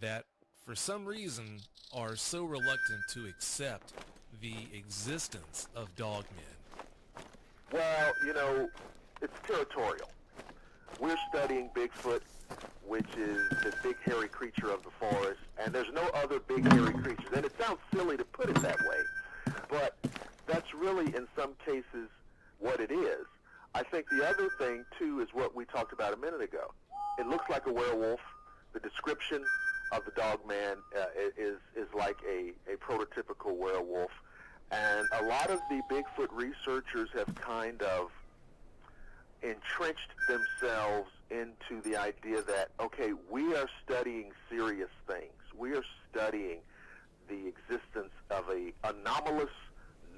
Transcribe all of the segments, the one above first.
that, for some reason, are so reluctant to accept the existence of dogmen? Well, it's territorial. We're studying Bigfoot, which is the big hairy creature of the forest, and there's no other big hairy creatures. And it sounds silly to put it that way, but that's really, in some cases, what it is. I think the other thing, too, is what we talked about a minute ago. It looks like a werewolf. The description of the dogman is like a prototypical werewolf. And a lot of the Bigfoot researchers have kind of entrenched themselves into the idea that, okay, we are studying serious things. We are studying the existence of a anomalous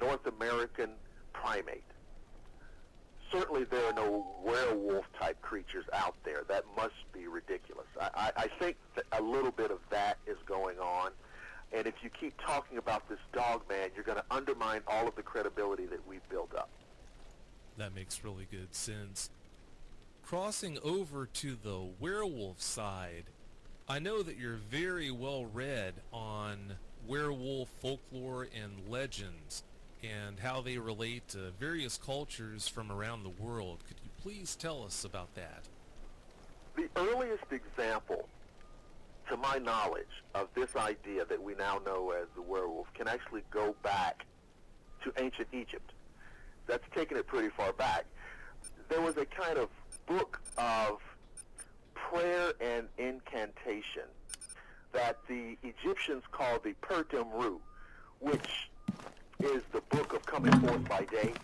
North American primate. Certainly there are no werewolf-type creatures out there. That must be ridiculous. I think that a little bit of that is going on. And if you keep talking about this dog man, you're going to undermine all of the credibility that we've built up. That makes really good sense. Crossing over to the werewolf side, I know that you're very well read on werewolf folklore and legends and how they relate to various cultures from around the world. Could you please tell us about that? The earliest example, to my knowledge, of this idea that we now know as the werewolf can actually go back to ancient Egypt. That's taken it pretty far back. There was a kind of book of prayer and incantation that the Egyptians called the Pertemru, which is the book of coming forth by day.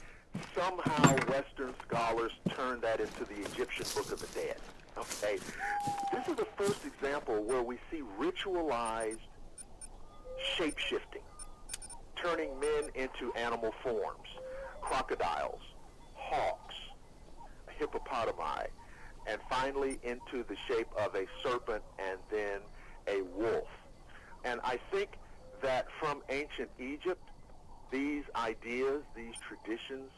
Somehow Western scholars turned that into the Egyptian Book of the Dead. Okay, this is the first example where we see ritualized shape-shifting, turning men into animal forms, crocodiles, hawks, hippopotami, and finally into the shape of a serpent and then a wolf. And I think that from ancient Egypt, these ideas, these traditions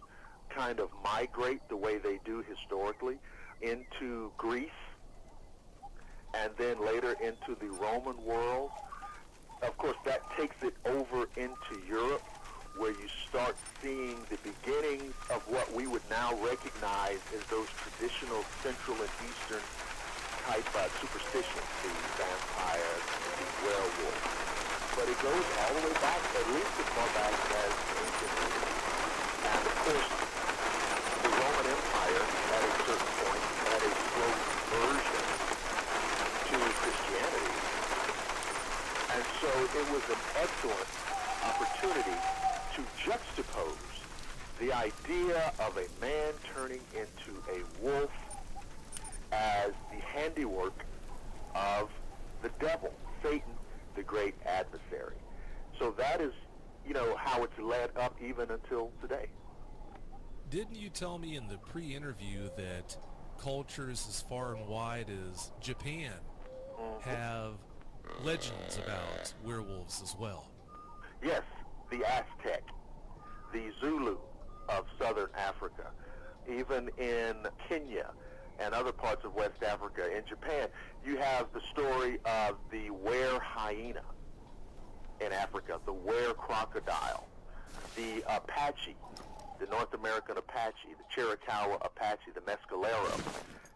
kind of migrate the way they do historically into Greece and then later into the Roman world. Of course, that takes it over into Europe, where you start seeing the beginnings of what we would now recognize as those traditional Central and Eastern type superstitions, the vampire, the werewolf. But it goes all the way back, at least as far back as ancient Greece. And of course, the Roman Empire, at a certain point, had a slow conversion to Christianity. And so it was an excellent opportunity to juxtapose the idea of a man turning into a wolf as the handiwork of the devil, Satan, the great adversary. So that is, how it's led up even until today. Didn't you tell me in the pre-interview that cultures as far and wide as Japan have legends about werewolves as well? Yes, the Aztec, the Zulu of southern Africa, even in Kenya and other parts of West Africa. In Japan, you have the story of the were hyena in Africa, the were crocodile, the Apache, the North American Apache, the Chiricahua Apache, the Mescalero,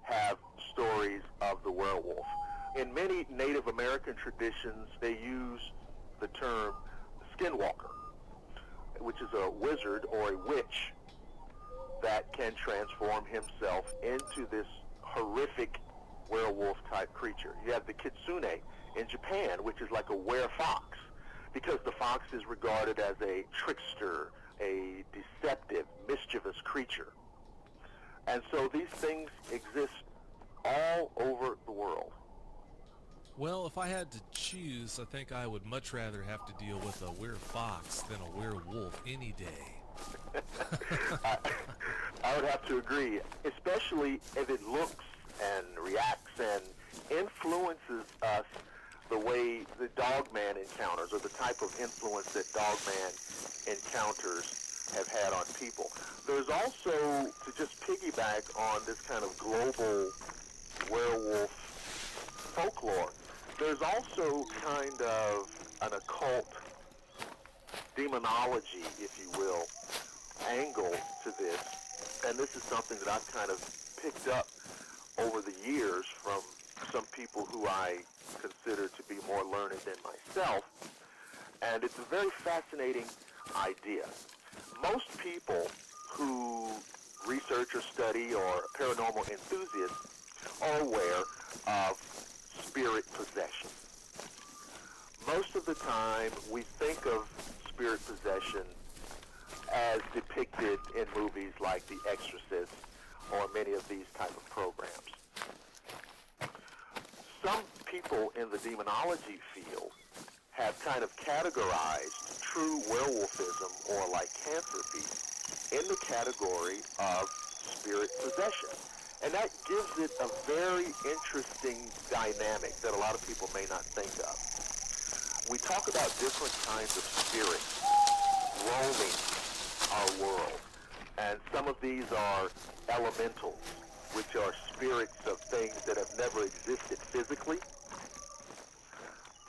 have stories of the werewolf. In many Native American traditions, they use the term skinwalker, which is a wizard or a witch that can transform himself into this horrific werewolf-type creature. You have the kitsune in Japan, which is like a were-fox, because the fox is regarded as a trickster, a deceptive, mischievous creature. And so these things exist all over the world. Well, if I had to choose, I think I would much rather have to deal with a were-fox than a werewolf any day. I would have to agree, especially if it looks and reacts and influences us the way the dogman encounters, or the type of influence that dogman encounters have had on people. There's also, to just piggyback on this kind of global werewolf folklore, There's also kind of an occult demonology, if you will, angle to this, and this is something that I've kind of picked up over the years from some people who I consider to be more learned than myself, and it's a very fascinating idea. Most people who research or study or are paranormal enthusiasts are aware of spirit possession. Most of the time, we think of spirit possession as depicted in movies like The Exorcist or many of these type of programs. Some people in the demonology field have kind of categorized true werewolfism, or like cancer fever, in the category of spirit possession. And that gives it a very interesting dynamic that a lot of people may not think of. We talk about different kinds of spirits roaming our world. And some of these are elementals, which are spirits of things that have never existed physically,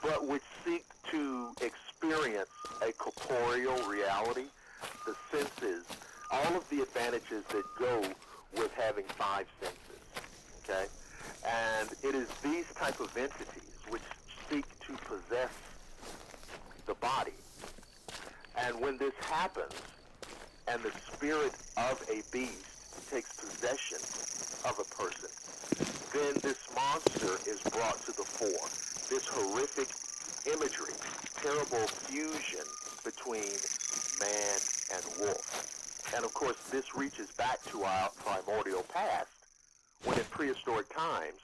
but which seek to experience a corporeal reality, the senses, all of the advantages that go with having five senses, okay? And it is these type of entities which seek to possess the body. And when this happens, and the spirit of a beast takes possession of a person, then this monster is brought to the fore. This horrific imagery, terrible fusion between man and wolf. And of course, this reaches back to our primordial past, when in prehistoric times,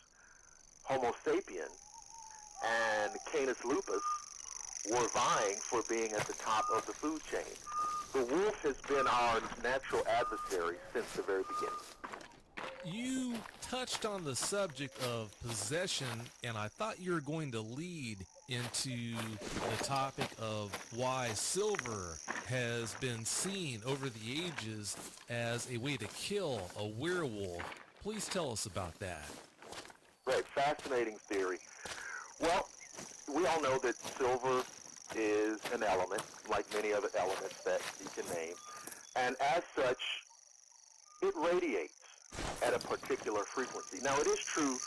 Homo sapien and Canis lupus were vying for being at the top of the food chain. The wolf has been our natural adversary since the very beginning. You touched on the subject of possession, and I thought you were going to lead into the topic of why silver has been seen over the ages as a way to kill a werewolf. Please tell us about that. Right, fascinating theory. Well, we all know that silver is an element, like many other elements that you can name, and as such, it radiates at a particular frequency. Now, it is true,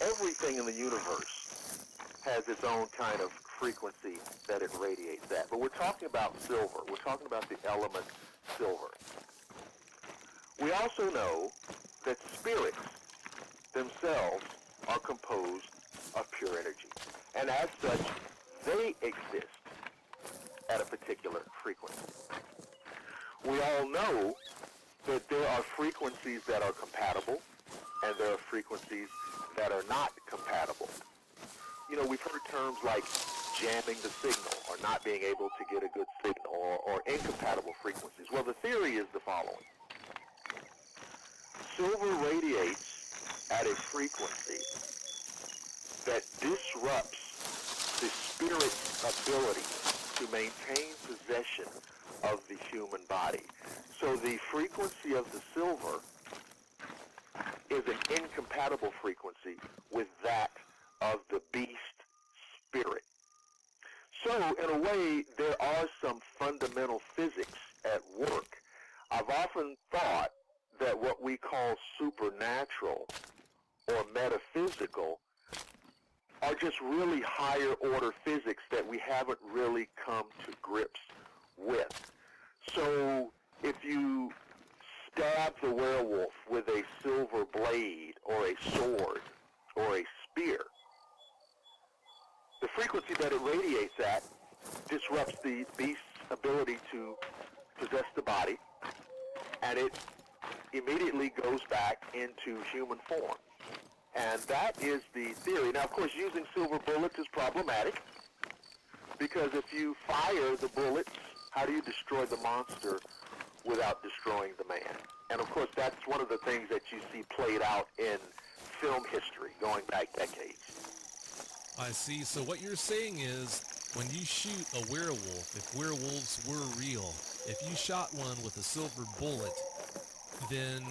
everything in the universe has its own kind of frequency that it radiates at, but we're talking about silver. We're talking about the element silver. We also know that spirits themselves are composed of pure energy, and as such, they exist at a particular frequency. We all know that there are frequencies that are compatible, and there are frequencies that are not compatible. You know, we've heard terms like jamming the signal, or not being able to get a good signal, or incompatible frequencies. Well, the theory is the following. Silver radiates at a frequency that disrupts the spirit's ability to maintain possession of the human body. So the frequency of the silver is an incompatible frequency with that of the beast spirit. So, in a way, there are some fundamental physics at work. I've often thought that what we call supernatural or metaphysical are just really higher order physics that we haven't really come to grips with. So if you stab the werewolf with a silver blade or a sword or a spear, the frequency that it radiates at disrupts the beast's ability to possess the body, and it immediately goes back into human form. And that is the theory. Now, of course, using silver bullets is problematic, because if you fire the bullets, how do you destroy the monster without destroying the man? And of course, that's one of the things that you see played out in film history going back decades. I see. So what you're saying is, when you shoot a werewolf, if werewolves were real, if you shot one with a silver bullet, then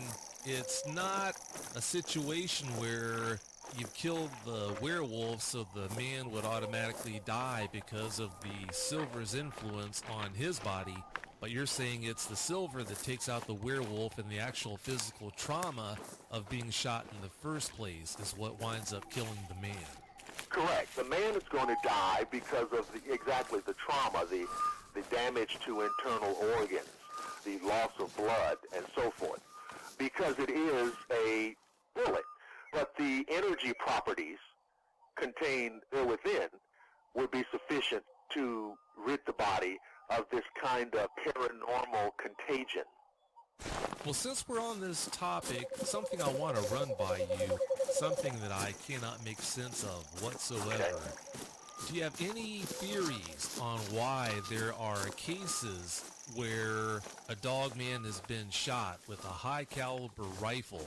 it's not a situation where you've killed the werewolf, so the man would automatically die because of the silver's influence on his body. But you're saying it's the silver that takes out the werewolf, and the actual physical trauma of being shot in the first place is what winds up killing the man. Correct. The man is going to die because of exactly the trauma, the damage to internal organs, the loss of blood, and so forth, because it is a bullet. But the energy properties contained within would be sufficient to rid the body of this kind of paranormal contagion. Well, since we're on this topic, something I want to run by you, something that I cannot make sense of whatsoever. Okay. Do you have any theories on why there are cases where a dog man has been shot with a high caliber rifle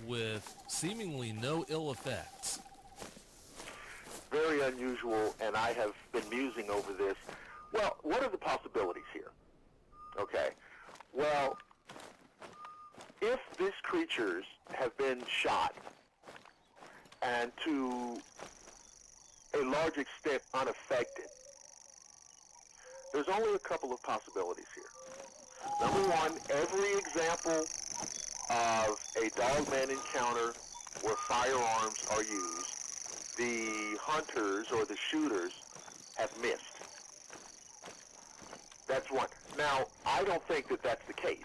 with seemingly no ill effects? Very unusual, and I have been musing over this. Well, what are the possibilities here? Okay. Well, if these creatures have been shot and to a large extent unaffected, there's only a couple of possibilities here. Number one, every example of a dogman encounter where firearms are used, the hunters or the shooters have missed. That's one. Now, I don't think that that's the case.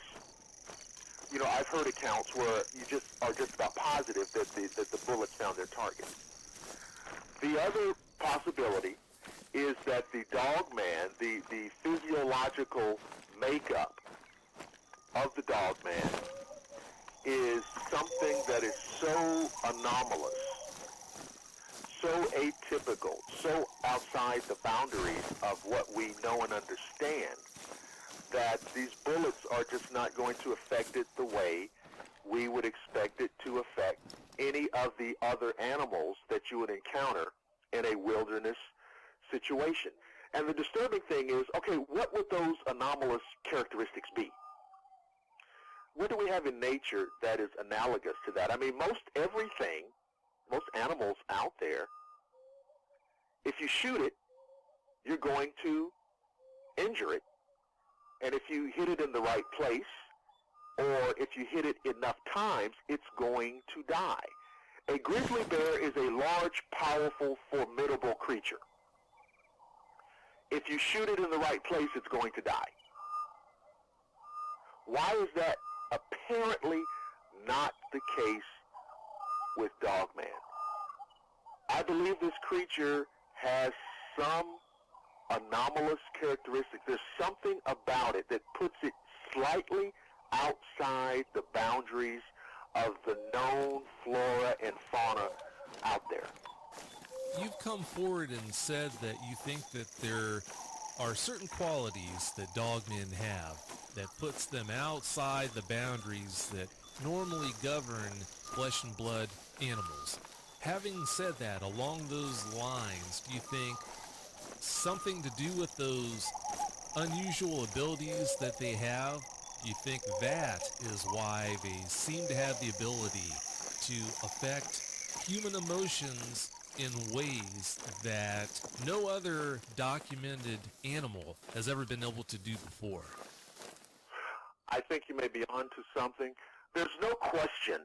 You know, I've heard accounts where you just are just about positive that the bullets found their target. The other possibility is that the dogman, the physiological makeup of the dogman is something that is so anomalous, so atypical, so outside the boundaries of what we know and understand, that these bullets are just not going to affect it the way we would expect it to affect any of the other animals that you would encounter in a wilderness situation. And the disturbing thing is, okay, what would those anomalous characteristics be? What do we have in nature that is analogous to that? I mean, most everything, most animals out there, if you shoot it, you're going to injure it. And if you hit it in the right place, or if you hit it enough times, it's going to die. A grizzly bear is a large, powerful, formidable creature. If you shoot it in the right place, it's going to die. Why is that apparently not the case with Dogman? I believe this creature has some anomalous characteristics. There's something about it that puts it slightly outside the boundaries of the known flora and fauna out there. You've come forward and said that you think that there are certain qualities that dogmen have that puts them outside the boundaries that normally govern flesh and blood animals. Having said that, along those lines, do you think something to do with those unusual abilities that they have? Do you think that is why they seem to have the ability to affect human emotions in ways that no other documented animal has ever been able to do before? I think you may be onto something. There's no question,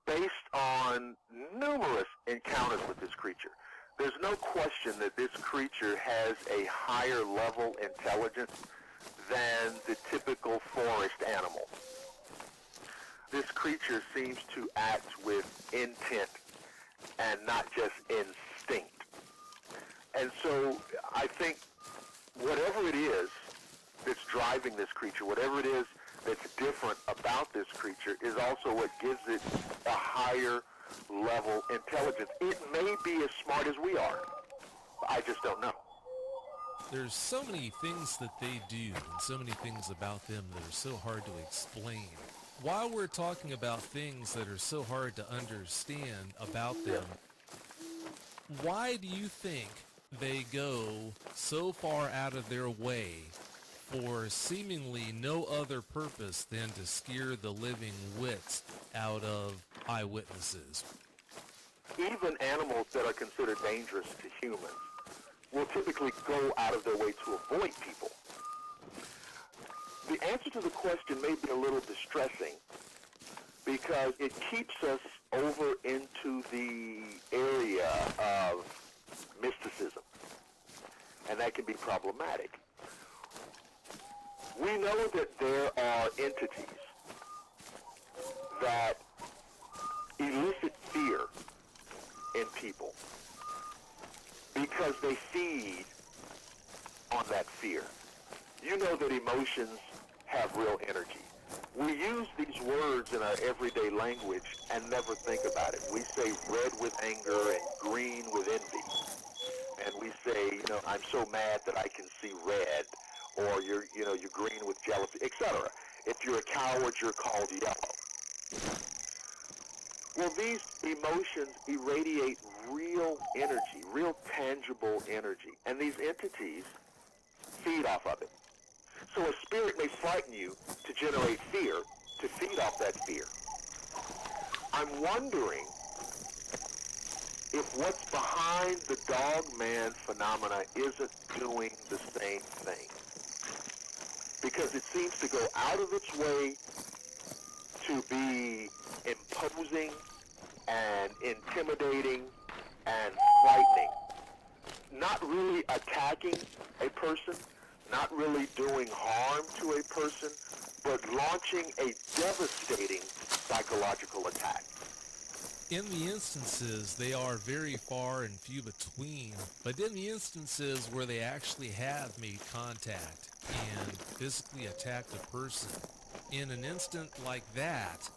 based on numerous encounters with this creature, there's no question that this creature has a higher level intelligence than the typical forest animal. This creature seems to act with intent and not just instinct. And so I think whatever it is that's driving this creature, whatever it is that's different about this creature, is also what gives it a higher level intelligence. It may be as smart as we are. I just don't know. There's so many things that they do and so many things about them that are so hard to explain. While we're talking about things that are so hard to understand about them, why do you think they go so far out of their way for seemingly no other purpose than to scare the living wits out of eyewitnesses? even animals that are considered dangerous to humans will typically go out of their way to avoid people. The answer to the question may be a little distressing because it keeps us over into the area of mysticism, and that can be problematic. We know that there are entities that elicit fear in people because they feed on that fear. You know that emotions have real energy. We use these words in our everyday language and never think about it. We say red with anger and green with envy. And we say, I'm so mad that I can see red, or you're green with jealousy, etc. If you're a coward, you're called yellow. Well, these emotions irradiate real energy, real tangible energy, and these entities feed off of it. So a spirit may frighten you to generate fear, to feed off that fear. I'm wondering if what's behind the dog-man phenomena isn't doing the same thing. Because it seems to go out of its way to be imposing and intimidating and frightening. Not really attacking a person, not really doing harm to a person, but launching a devastating psychological attack. In the instances, they are very far and few between, but in the instances where they actually have made contact and physically attacked a person, in an instant like that,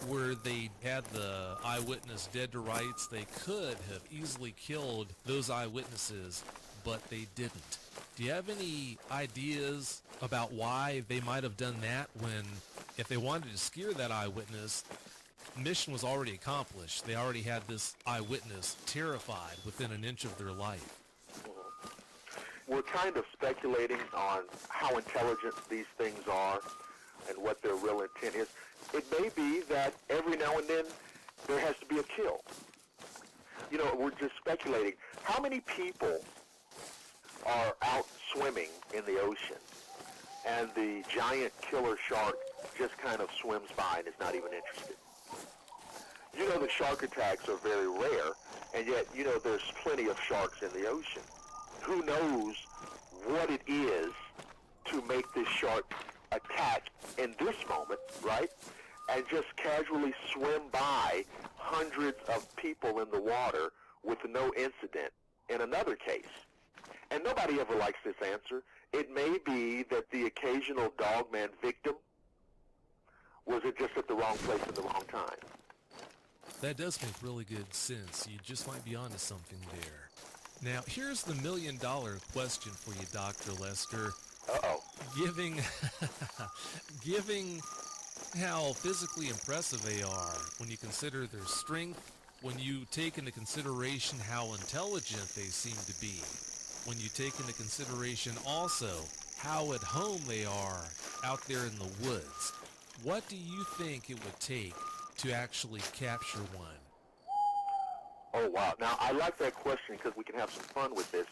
where they had the eyewitness dead to rights, they could have easily killed those eyewitnesses, but they didn't. Do you have any ideas about why they might have done that when, if they wanted to scare that eyewitness, mission was already accomplished? They already had this eyewitness terrified within an inch of their life. We're kind of speculating on how intelligent these things are and what their real intent is. It may be that every now and then there has to be a kill. We're just speculating. How many people are out swimming in the ocean and the giant killer shark just kind of swims by and is not even interested? The shark attacks are very rare, and yet, there's plenty of sharks in the ocean. Who knows what it is to make this shark attack in this moment, right? And just casually swim by hundreds of people in the water with no incident in another case. And nobody ever likes this answer. It may be that the occasional dogman victim was just at the wrong place at the wrong time. That does make really good sense. You just might be onto something there. Now, here's the million-dollar question for you, Dr. Lester. Uh-oh. Given how physically impressive they are, when you consider their strength, when you take into consideration how intelligent they seem to be, when you take into consideration also how at home they are out there in the woods, what do you think it would take to actually capture one? Oh, wow. Now, I like that question because we can have some fun with this.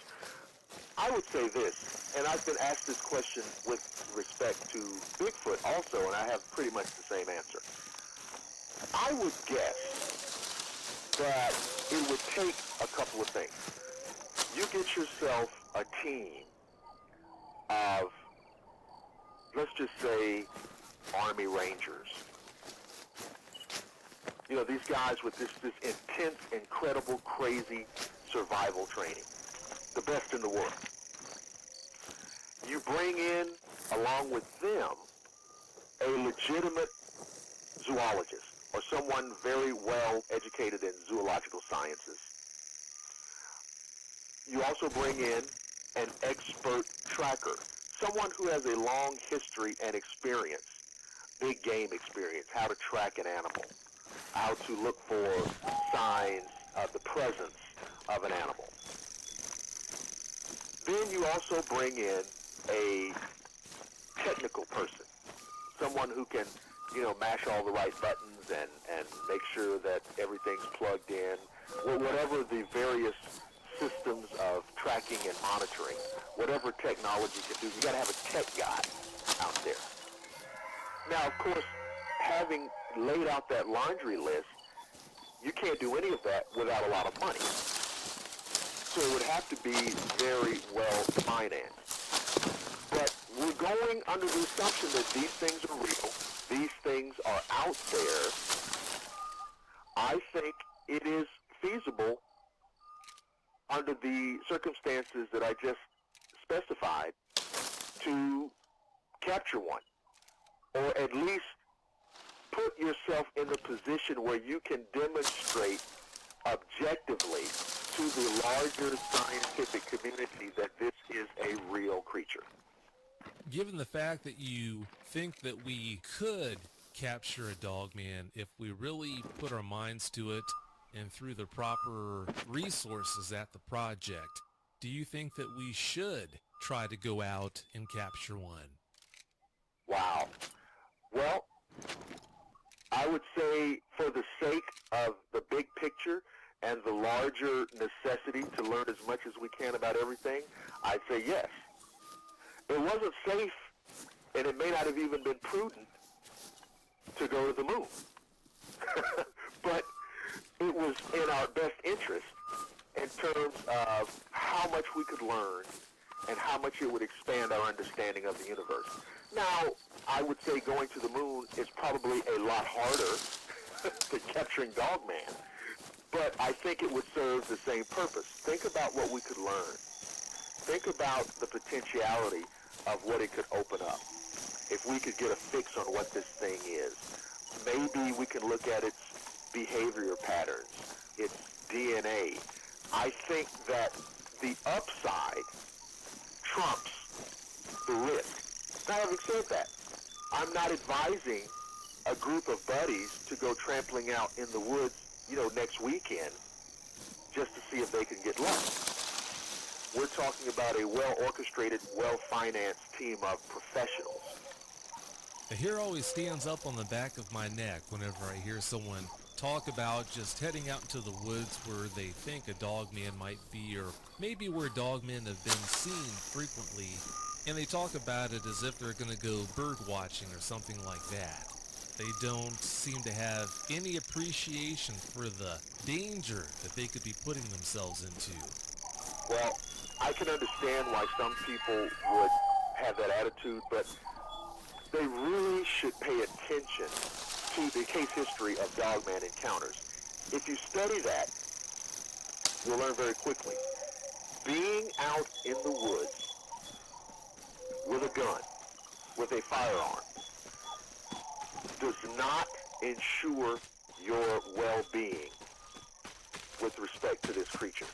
I would say this, and I've been asked this question with respect to Bigfoot also, and I have pretty much the same answer. I would guess that it would take a couple of things. You get yourself a team of, let's just say, Army Rangers. These guys with this intense, incredible, crazy survival training. The best in the world. You bring in, along with them, a legitimate zoologist or someone very well educated in zoological sciences. You also bring in an expert tracker, someone who has a long history and experience, big game experience, how to track an animal, how to look for signs of the presence of an animal. Then you also bring in a technical person, someone who can, mash all the right buttons and make sure that everything's plugged in, whatever the various systems of tracking and monitoring, whatever technology can do, you got to have a tech guy out there. Now, of course, having laid out that laundry list, you can't do any of that without a lot of money. So it would have to be very well financed. But we're going under the assumption that these things are real, these things are out there. I think it is feasible under the circumstances that I just specified to capture one, or at least put yourself in a position where you can demonstrate objectively to the larger scientific community that this is a real creature. Given the fact that you think that we could capture a dogman if we really put our minds to it and through the proper resources at the project, do you think that we should try to go out and capture one? Wow. Well, I would say for the sake of the big picture and the larger necessity to learn as much as we can about everything, I'd say yes. It wasn't safe, and it may not have even been prudent to go to the moon. But it was in our best interest in terms of how much we could learn and how much it would expand our understanding of the universe. Now, I would say going to the moon is probably a lot harder than capturing Dogman, but I think it would serve the same purpose. Think about what we could learn. Think about the potentiality of what it could open up. If we could get a fix on what this thing is, maybe we can look at its behavior patterns, its DNA. I think that the upside trumps the risk. Now, having said that, I'm not advising a group of buddies to go trampling out in the woods, next weekend just to see if they can get lucky. We're talking about a well-orchestrated, well-financed team of professionals. The hair always stands up on the back of my neck whenever I hear someone talk about just heading out into the woods where they think a dogman might be, or maybe where dogmen have been seen frequently, and they talk about it as if they're going to go bird watching or something like that. They don't seem to have any appreciation for the danger that they could be putting themselves into. Well, I can understand why some people would have that attitude, but they really should pay attention to the case history of dogman encounters. If you study that, you'll learn very quickly. Being out in the woods with a gun, with a firearm, does not ensure your well-being with respect to this creature.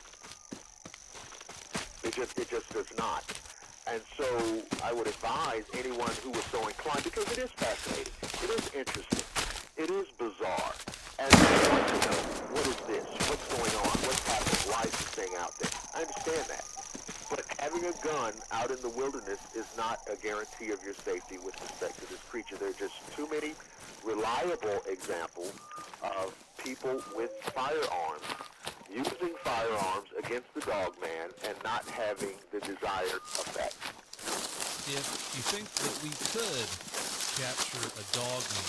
It just does not. And so I would advise anyone who is so inclined, because it is fascinating, it is interesting, it is bizarre, and you want to know, what is this? What's going on? What's happening? Why is this thing out there? I understand that. But having a gun out in the wilderness is not a guarantee of your safety with respect to this creature. There are just too many reliable examples of people with firearms using firearms against the dogman and not having the desired effect. If you think that we could capture a dogman,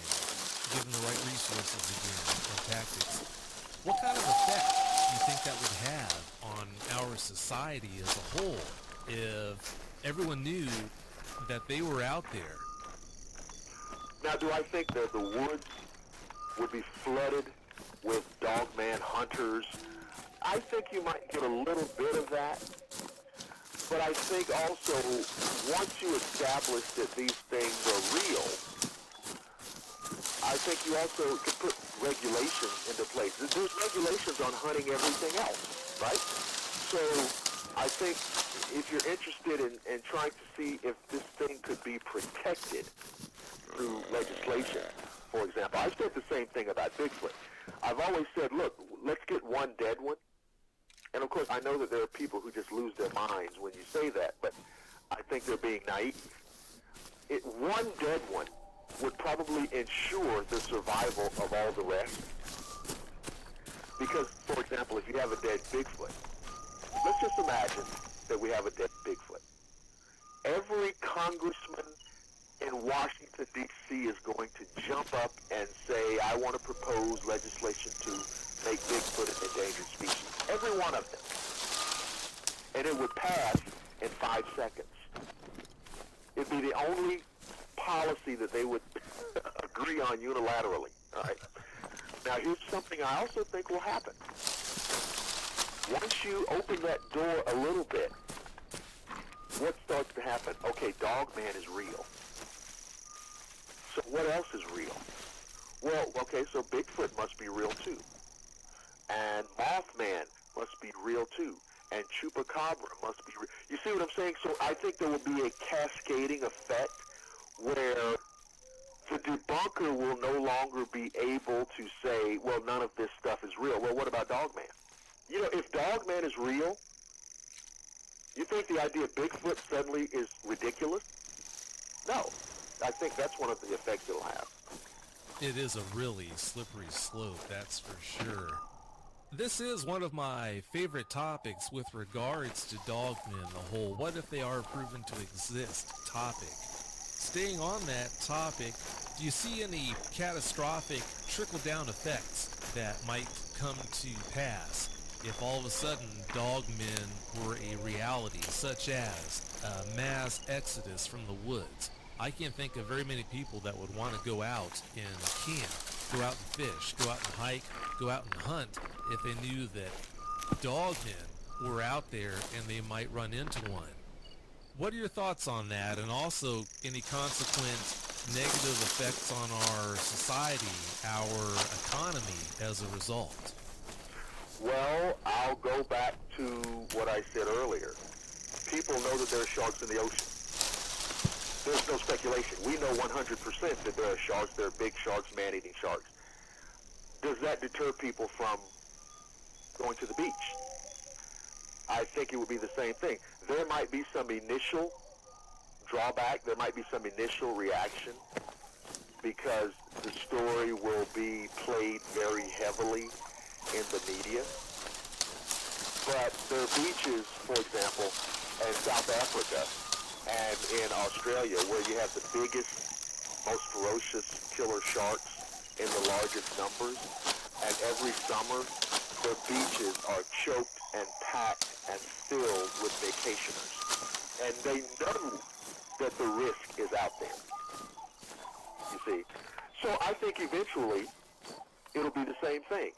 given the right resources again and tactics, what kind of effect do you think that would have on our society as a whole if everyone knew that they were out there? Now, do I think that the woods would be flooded with dogman hunters? I think you might get a little bit of that, but I think also once you establish that these things are real, I think you also can put regulations into place. There's regulations on hunting everything else, right? So I think if you're interested in trying to see if this thing could be protected through legislation, for example, I've said the same thing about Bigfoot. I've always said, look, let's get one dead one. And of course, I know that there are people who just lose their minds when you say that, but I think they're being naive. One dead one would probably ensure the survival of all the rest. Because, for example, if you have a dead Bigfoot, let's just imagine that we have a dead Bigfoot. Every congressman in Washington, D.C. is going to jump up and say, I want to propose legislation to make Bigfoot an endangered species. Every one of them. And it would pass in 5 seconds. It'd be the only policy that they would agree on unilaterally. All right. Now, here's something I also think will happen. Once you open that door a little bit, what starts to happen? Okay, Dogman is real. So what else is real? Well, okay, so Bigfoot must be real too. And Mothman must be real too. And Chupacabra must be real. You see what I'm saying? So I think there will be a cascading effect where the debunker will no longer be able to say, well, none of this stuff is real. Well, what about Dogman? You know, if Dogman is real, you think the idea of Bigfoot suddenly is ridiculous? No. I think that's one of the effects it'll have. It is a really slippery slope, that's for sure. This is one of my favorite topics with regards to dogmen, the whole what if they are proven to exist topic. Staying on that topic, do you see any catastrophic trickle-down effects that might come to pass if all of a sudden dogmen were a reality, such as a mass exodus from the woods? I can't think of very many people that would want to go out and camp, go out and fish, go out and hike, go out and hunt if they knew that dogmen were out there and they might run into one. What are your thoughts on that, and also any consequent negative effects on our society, our economy as a result? Well, I'll go back to what I said earlier. People know that there are sharks in the ocean. There's no speculation. We know 100% that there are sharks. There are big sharks, man-eating sharks. Does that deter people from going to the beach? I think it would be the same thing. There might be some initial drawback. There might be some initial reaction because the story will be played very heavily in the media. But there are beaches, for example, in South Africa and in Australia where you have the biggest, most ferocious killer sharks in the largest numbers. And every summer, the beaches are choked and packed and filled with vacationers. And they know that the risk is out there, you see. So I think eventually it'll be the same thing.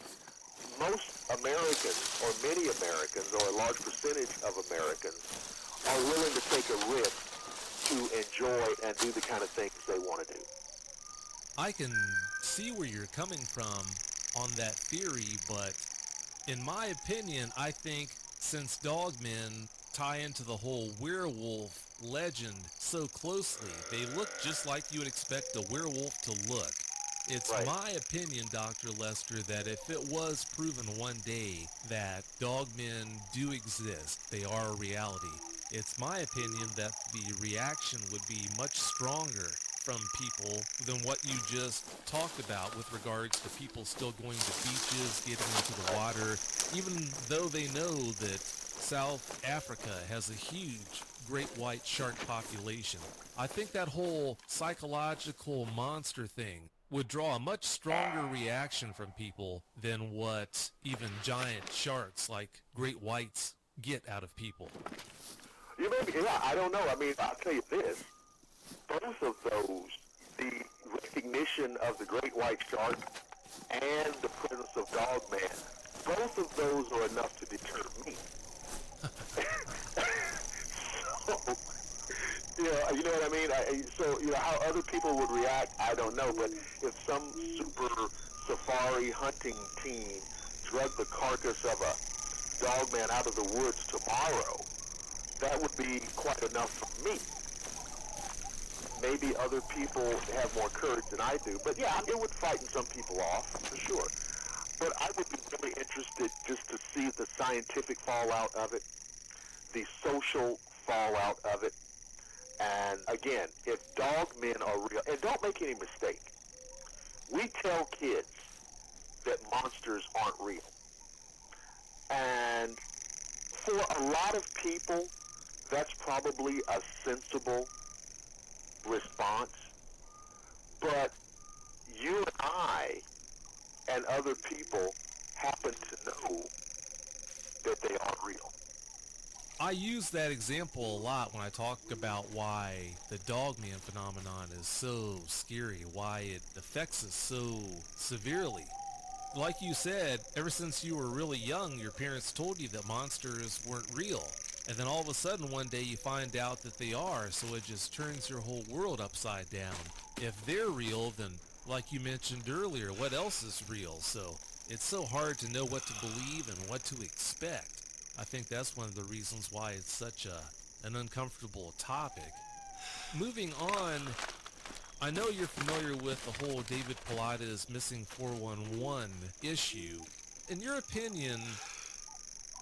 Most Americans, or many Americans, or a large percentage of Americans, are willing to take a risk to enjoy and do the kind of things they want to do. I can see where you're coming from on that theory, but in my opinion, I think since dogmen tie into the whole werewolf legend so closely, they look just like you would expect a werewolf to look. It's Right. my opinion, Dr. Lester, that if it was proven one day that dogmen do exist, they are a reality, it's my opinion that the reaction would be much stronger from people than what you just talked about with regards to people still going to beaches, getting into the water, even though they know that South Africa has a huge great white shark population. I think that whole psychological monster thing would draw a much stronger reaction from people than what even giant sharks like great whites get out of people. You may be, yeah, I don't know. I mean, I'll tell you this. Both of those, the recognition of the great white shark and the presence of dogman, both of those are enough to deter me. So, you know what I mean? So, how other people would react, I don't know. But if some super safari hunting team drug the carcass of a dogman out of the woods tomorrow, that would be quite enough for me. Maybe other people have more courage than I do. But yeah, it would frighten some people off, for sure. But I would be really interested just to see the scientific fallout of it, the social fallout of it. And again, if dogmen are real, and don't make any mistake, we tell kids that monsters aren't real. And for a lot of people, that's probably a sensible response. But you and I and other people happen to know that they are real. I use that example a lot when I talk about why the dogman phenomenon is so scary, why it affects us so severely. Like you said, ever since you were really young, your parents told you that monsters weren't real. And then all of a sudden one day you find out that they are, so it just turns your whole world upside down. If they're real, then like you mentioned earlier, what else is real? So it's so hard to know what to believe and what to expect. I think that's one of the reasons why it's such an uncomfortable topic. Moving on, I know you're familiar with the whole David Pilates missing 411 issue. In your opinion,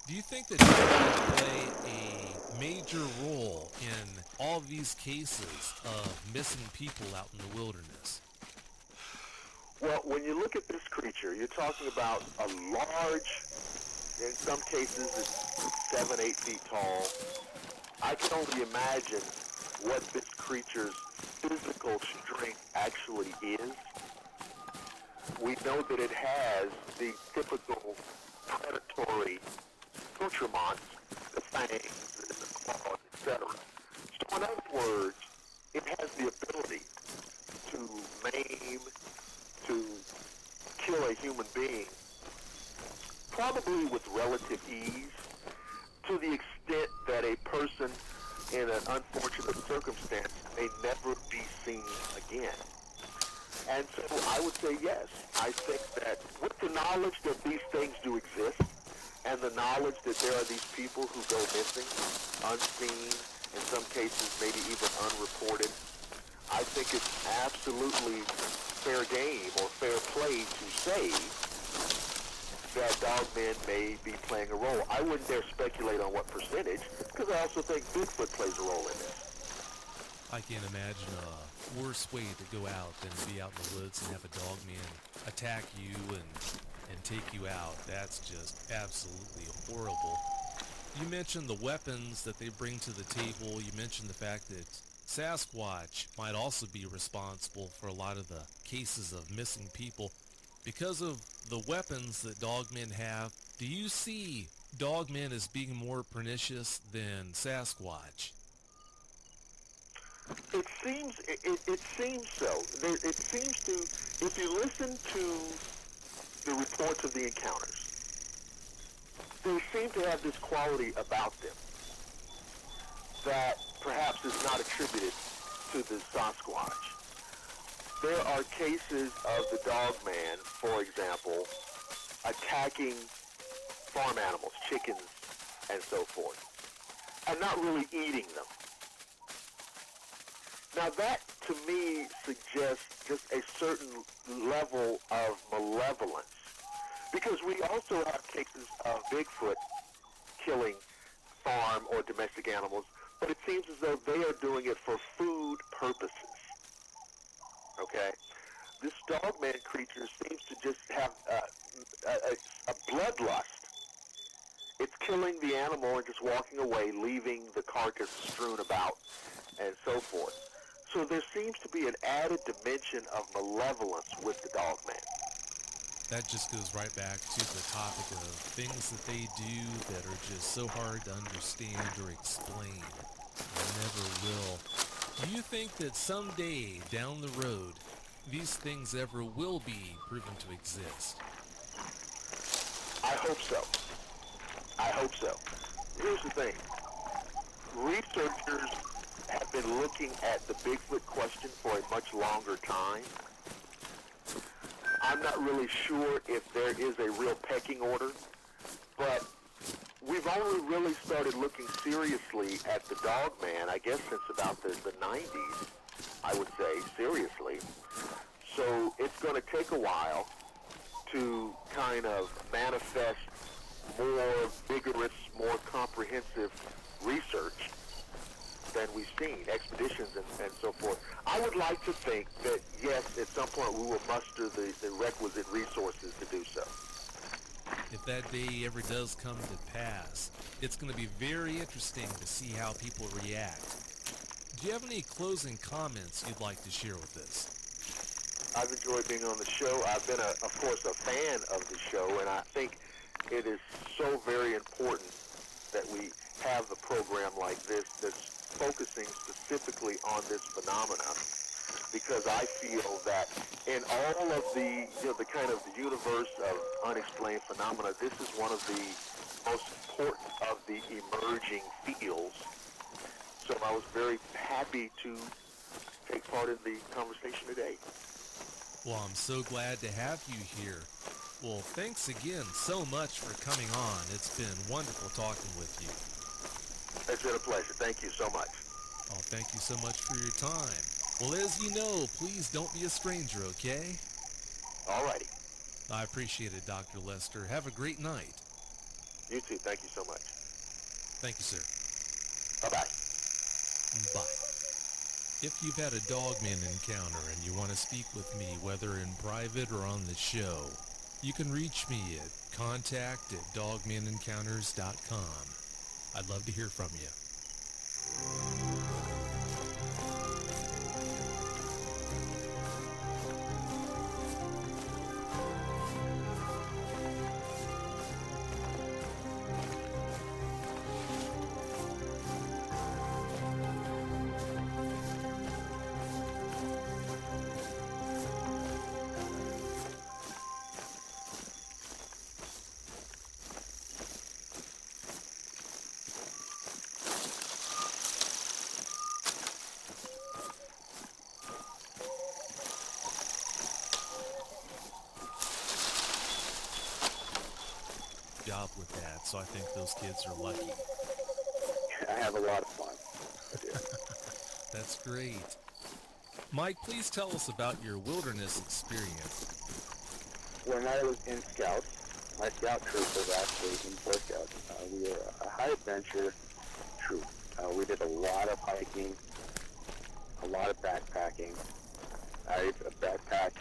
do you think that dog play a major role in all of these cases of missing people out in the wilderness? Well, when you look at this creature, you're talking about a large, in some cases it's 7, 8 feet tall. I can only imagine what this creature's physical strength actually is. We know that it has the typical predatory accoutrements, the fangs, the claws, etc. So in other words, it has the ability to maim, to kill a human being, probably with relative ease, to the extent that a person in an unfortunate circumstance may never be seen again. And so I would say yes. I think that with the knowledge that these things do exist, and the knowledge that there are these people who go missing, unseen, in some cases maybe even unreported, I think it's absolutely fair game or fair play to say that dogmen may be playing a role. I wouldn't dare speculate on what percentage, because I also think Bigfoot plays a role in this. I can't imagine a worse way to go out than to be out in the woods and have a dogman attack you and take you out. That's just absolutely horrible. You mentioned the weapons that they bring to the table. You mentioned the fact that Sasquatch might also be responsible for a lot of the cases of missing people. Because of the weapons that dogmen have, do you see dogmen as being more pernicious than Sasquatch? It seems so. It seems to, if you listen to the reports of the encounters, they seem to have this quality about them that perhaps is not attributed to the Sasquatch. There are cases of the dogman, for example, attacking farm animals, chickens, and so forth, and not really eating them. Now that, to me, suggests just a certain level of malevolence, because we also have cases of Bigfoot killing farm or domestic animals, but it seems as though they are doing it for food purposes. Okay? This dogman creature seems to just have a bloodlust. It's killing the animal and just walking away, leaving the carcass strewn about, and so forth. So there seems to be an added dimension of malevolence with the dogman. That just goes right back to the topic of things that they do that are just so hard to understand or explain. They never will. Do you think that someday down the road, these things ever will be proven to exist? I hope so. I hope so. Here's the thing. Researchers have been looking at the Bigfoot question for a much longer time. I'm not really sure if there is a real pecking order, but we've only really started looking seriously at the dogman, I guess, since about the 90s, I would say, seriously. So it's going to take a while to kind of manifest more vigorous, more comprehensive research than we've seen, expeditions and so forth. I would like to think that, yes, at some point we will muster the requisite resources to do so. if that day ever does come to pass, it's going to be very interesting to see how people react. Do you have any closing comments you'd like to share with us? I've enjoyed being on the show. I've been, of course, a fan of the show, and I think it is so very important that we have a program like this that's focusing specifically on this phenomena, because I feel that in all of the, the kind of the universe of unexplained phenomena, this is one of the most important of the emerging fields. So I was very happy to take part in the conversation today. Well, I'm so glad to have you here. Well, thanks again so much for coming on. It's been wonderful talking with you. It's been a pleasure. Thank you so much. Oh, thank you so much for your time. Well, as you know, please don't be a stranger, okay? All righty. I appreciate it, Dr. Lester. Have a great night. You too. Thank you so much. Thank you, sir. Bye-bye. Bye. If you've had a Dogman encounter and you want to speak with me, whether in private or on the show, you can reach me at contact@dogmanencounters.com. I'd love to hear from you. Job with that, so I think those kids are lucky. I have a lot of fun. That's great. Mike, please tell us about your wilderness experience. When I was in Scouts, my scout troop was actually in Boy Scouts. We were a high adventure troop. We did a lot of hiking, a lot of backpacking. I backpacked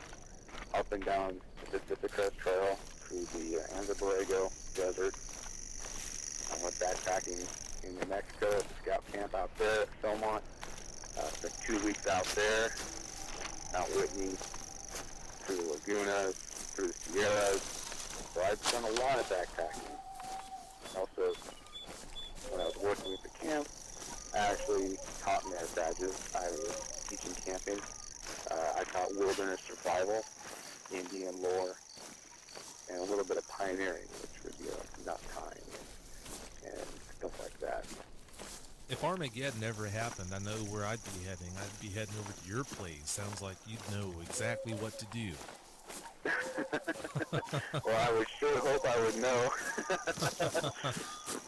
up and down the Pacific Crest Trail through the Anza Borrego Desert. I went backpacking in New Mexico at the scout camp out there at Philmont. Spent 2 weeks out there, Mount Whitney, through the Lagunas, through the Sierras. So I've done a lot of backpacking. Also, when I was working at the camp, I actually taught merit badges. I was teaching camping. I taught wilderness survival, Indian lore, and a little bit of pioneering, which would be knot tying and stuff like that. If Armageddon ever happened, I know where I'd be heading. I'd be heading over to your place. Sounds like you'd know exactly what to do. Well, I would sure hope I would know.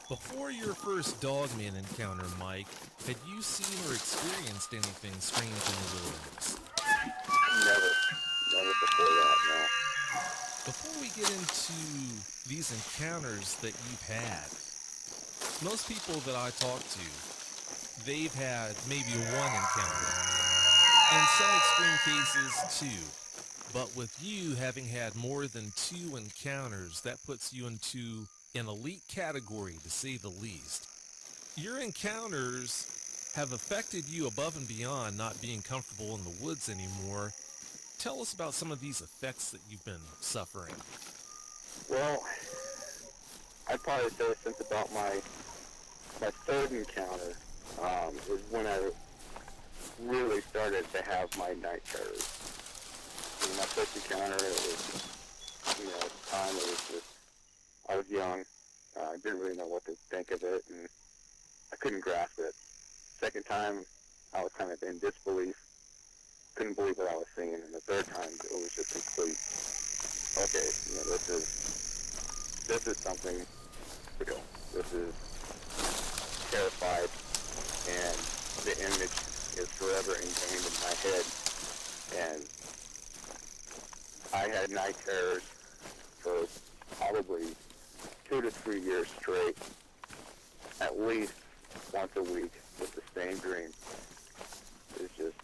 Before your first Dogman encounter, Mike, had you seen or experienced anything strange in the wilderness? Never before that, no. Before we get into these encounters that you've had, most people that I talk to, they've had maybe one encounter. In some extreme cases, two. But with you having had more than 2 encounters, that puts you into an elite category, to say the least. Your encounters have affected you above and beyond not being comfortable in the woods anymore. Tell us about some of these effects that you've been suffering. Well, I'd probably say since about my third encounter is when I really started to have my night terrors. In my first encounter, it was, at the time, it was just, I was young, I didn't really know what to think of it, and I couldn't grasp it. Second time, I was kind of in disbelief, couldn't believe what I was seeing, and the third time, it was just complete, okay, this is something real. This is terrified, and the image is forever ingrained in my head, and I had night terrors for probably 2 to 3 years straight, at least once a week with the same dream. It's just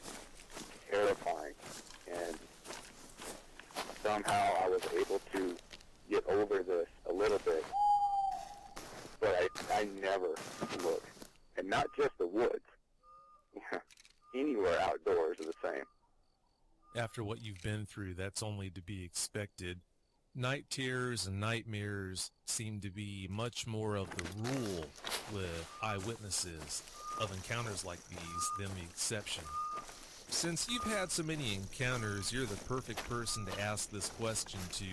terrifying, and somehow I was able to get over this a a little bit, but I never look. And not just the woods. Anywhere outdoors are the same. After what you've been through, that's only to be expected. Night terrors and nightmares seem to be much more of the rule with eyewitnesses of encounters like these than the exception. Since you've had so many encounters, you're the perfect person to ask this question to.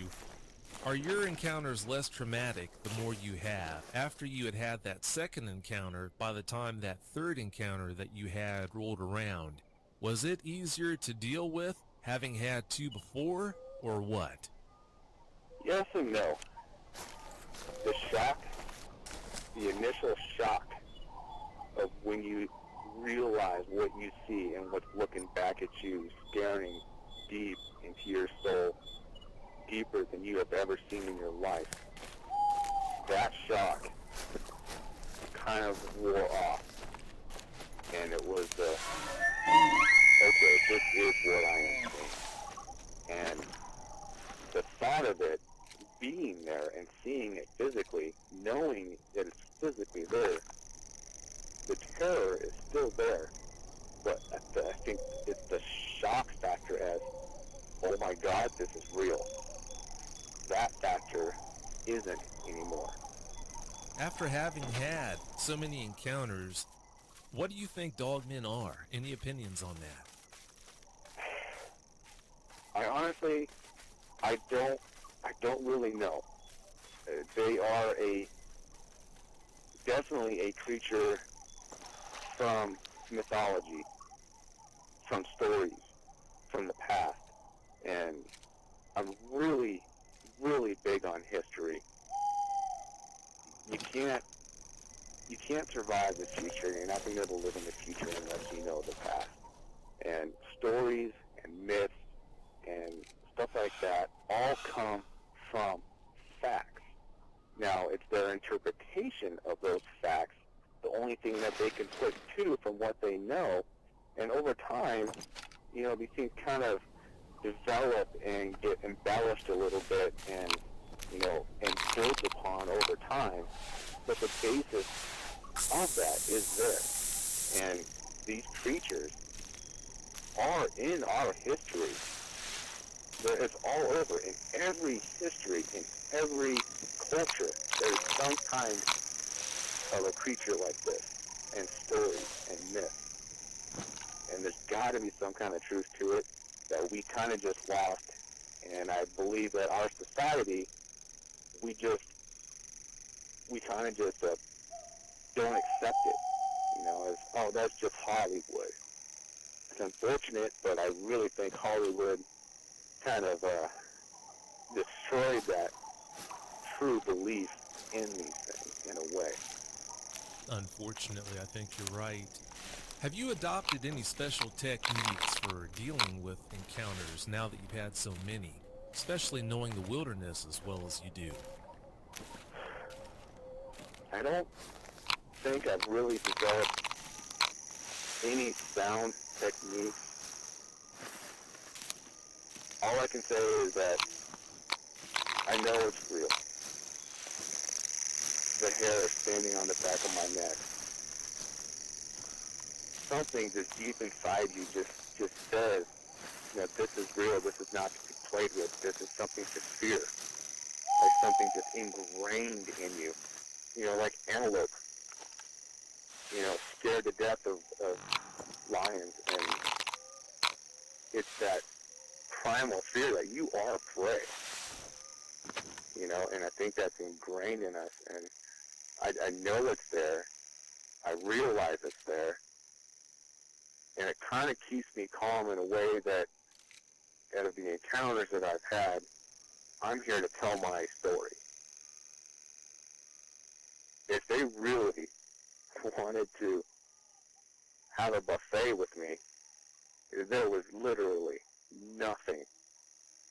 Are your encounters less traumatic the more you have? After you had had that second encounter, by the time that third encounter that you had rolled around, was it easier to deal with having had two before, or what? Yes and no. The shock, the initial shock of when you realize what you see and what's looking back at you, staring deep into your soul, deeper than you have ever seen in your life. That shock kind of wore off, and it was okay, this is what I am seeing. And the thought of it being there and seeing it physically, knowing that it's physically there, the terror is still there, but I think it's the shock factor as, oh my God, this is real. That factor isn't anymore. After having had so many encounters, what do you think dogmen are? Any opinions on that? I honestly, I don't really know. They are definitely a creature from mythology, from stories, from the past, and I'm really, really big on history. You can't survive the future. You're not going to be able to live in the future unless you know the past. And stories and myths and stuff like that all come from facts. Now, it's their interpretation of those facts, the only thing that they can put to from what they know. And over time, these things kind of develop and get embellished a little bit and built upon over time. But the basis of that is there. And these creatures are in our history. It's all over. In every history, in every culture, there's some kind of a creature like this, and stories and myths. And there's got to be some kind of truth to it that we kind of just lost. And I believe that our society, we kind of just don't accept it. As, oh, that's just Hollywood. It's unfortunate, but I really think Hollywood kind of destroyed that true belief in these things in a way. Unfortunately, I think you're right. Have you adopted any special techniques for dealing with encounters now that you've had so many, especially knowing the wilderness as well as you do? I don't think I've really developed any sound techniques. All I can say is that I know it's real. The hair standing on the back of my neck. Something just deep inside you just says that this is real, this is not to be played with, this is something to fear. Like something just ingrained in you. Like antelope, scared to death of lions, and it's that primal fear that you are prey, and I think that's ingrained in us, and I know it's there, I realize it's there, and it kind of keeps me calm in a way that out of the encounters that I've had, I'm here to tell my story. If they really wanted to have a buffet with me, there was literally nothing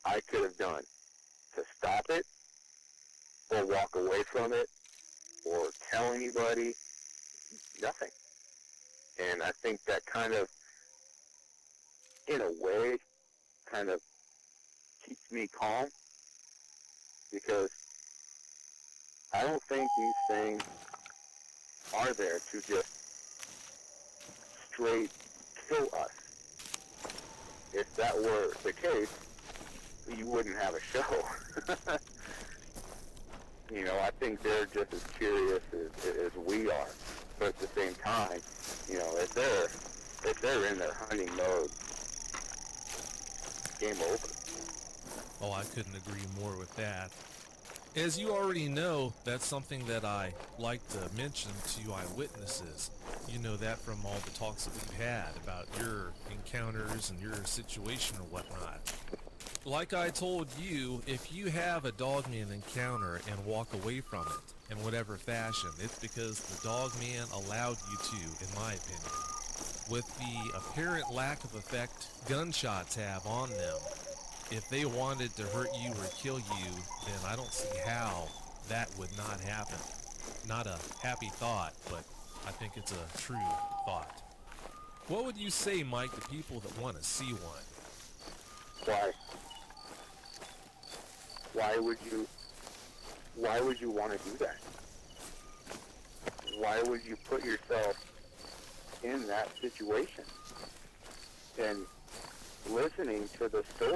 I could have done to stop it or walk away from it or tell anybody. Nothing. And I think that kind of, in a way, kind of keeps me calm, because I don't think these things are there to just straight kill us. If that were the case, you wouldn't have a show. You know, I think they're just as curious as we are. But at the same time, you know, if they're in their hunting mode, game over. Oh, I couldn't agree more with that. As you already know, that's something that I like to mention to eyewitnesses. You know that from all the talks that we've had about your encounters and your situation or whatnot. Like I told you, if you have a dogman encounter and walk away from it in whatever fashion, it's because the dogman allowed you to, in my opinion. With the apparent lack of effect gunshots have on them, if they wanted to hurt you or kill you, then I don't see how that would not happen. Not a happy thought, but I think it's a true thought. What would you say, Mike, to people that want to see one? Why? Why would you want to do that? Why would you put yourself in that situation? And listening to the story